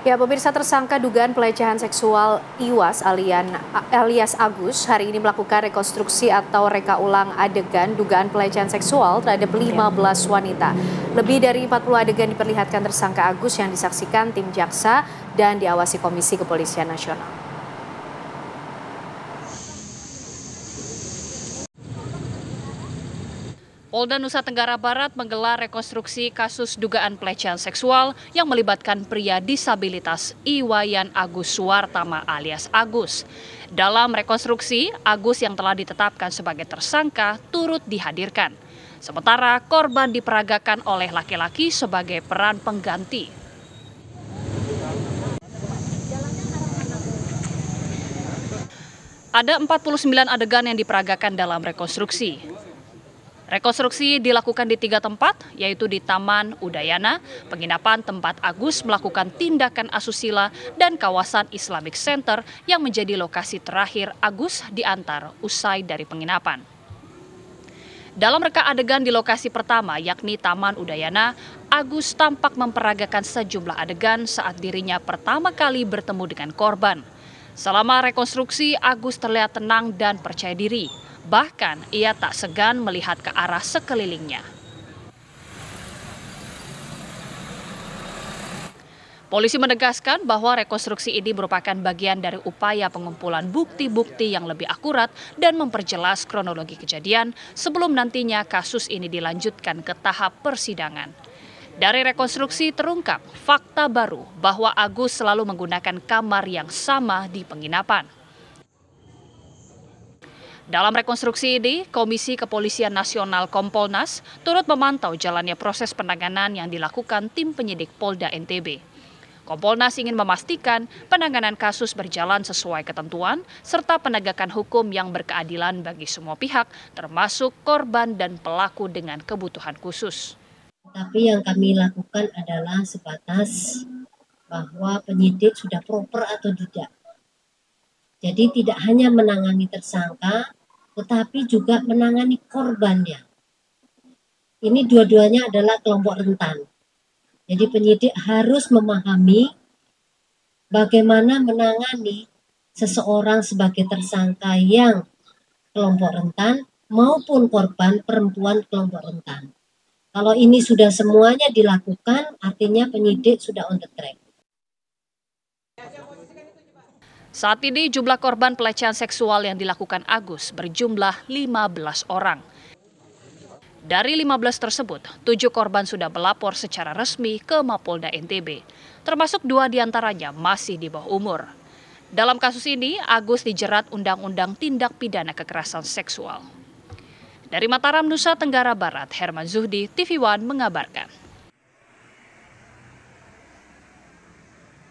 Ya, pemirsa, tersangka dugaan pelecehan seksual Iwas alias Agus hari ini melakukan rekonstruksi atau reka ulang adegan dugaan pelecehan seksual terhadap 15 wanita. Lebih dari 40 adegan diperlihatkan tersangka Agus yang disaksikan tim jaksa dan diawasi Komisi Kepolisian Nasional. Polda Nusa Tenggara Barat menggelar rekonstruksi kasus dugaan pelecehan seksual yang melibatkan pria disabilitas Iwayan Agus Suwartama alias Agus. Dalam rekonstruksi, Agus yang telah ditetapkan sebagai tersangka turut dihadirkan. Sementara korban diperagakan oleh laki-laki sebagai peran pengganti. Ada 49 adegan yang diperagakan dalam rekonstruksi. Rekonstruksi dilakukan di 3 tempat, yaitu di Taman Udayana, penginapan tempat Agus melakukan tindakan asusila, dan kawasan Islamic Center yang menjadi lokasi terakhir Agus diantar usai dari penginapan. Dalam reka adegan di lokasi pertama, yakni Taman Udayana, Agus tampak memperagakan sejumlah adegan saat dirinya pertama kali bertemu dengan korban. Selama rekonstruksi, Agus terlihat tenang dan percaya diri. Bahkan, ia tak segan melihat ke arah sekelilingnya. Polisi menegaskan bahwa rekonstruksi ini merupakan bagian dari upaya pengumpulan bukti-bukti yang lebih akurat dan memperjelas kronologi kejadian sebelum nantinya kasus ini dilanjutkan ke tahap persidangan. Dari rekonstruksi terungkap fakta baru bahwa Agus selalu menggunakan kamar yang sama di penginapan. Dalam rekonstruksi ini, Komisi Kepolisian Nasional Kompolnas turut memantau jalannya proses penanganan yang dilakukan tim penyidik Polda NTB. Kompolnas ingin memastikan penanganan kasus berjalan sesuai ketentuan serta penegakan hukum yang berkeadilan bagi semua pihak, termasuk korban dan pelaku dengan kebutuhan khusus. Tapi yang kami lakukan adalah sebatas bahwa penyidik sudah proper atau tidak. Jadi tidak hanya menangani tersangka, tetapi juga menangani korbannya. Ini dua-duanya adalah kelompok rentan. Jadi penyidik harus memahami bagaimana menangani seseorang sebagai tersangka yang kelompok rentan maupun korban perempuan kelompok rentan. Kalau ini sudah semuanya dilakukan, artinya penyidik sudah on the track. Saat ini jumlah korban pelecehan seksual yang dilakukan Agus berjumlah 15 orang. Dari 15 tersebut, 7 korban sudah melapor secara resmi ke Mapolda NTB, termasuk 2 diantaranya masih di bawah umur. Dalam kasus ini, Agus dijerat Undang-Undang Tindak Pidana Kekerasan Seksual. Dari Mataram, Nusa Tenggara Barat, Herman Zuhdi, TV One mengabarkan.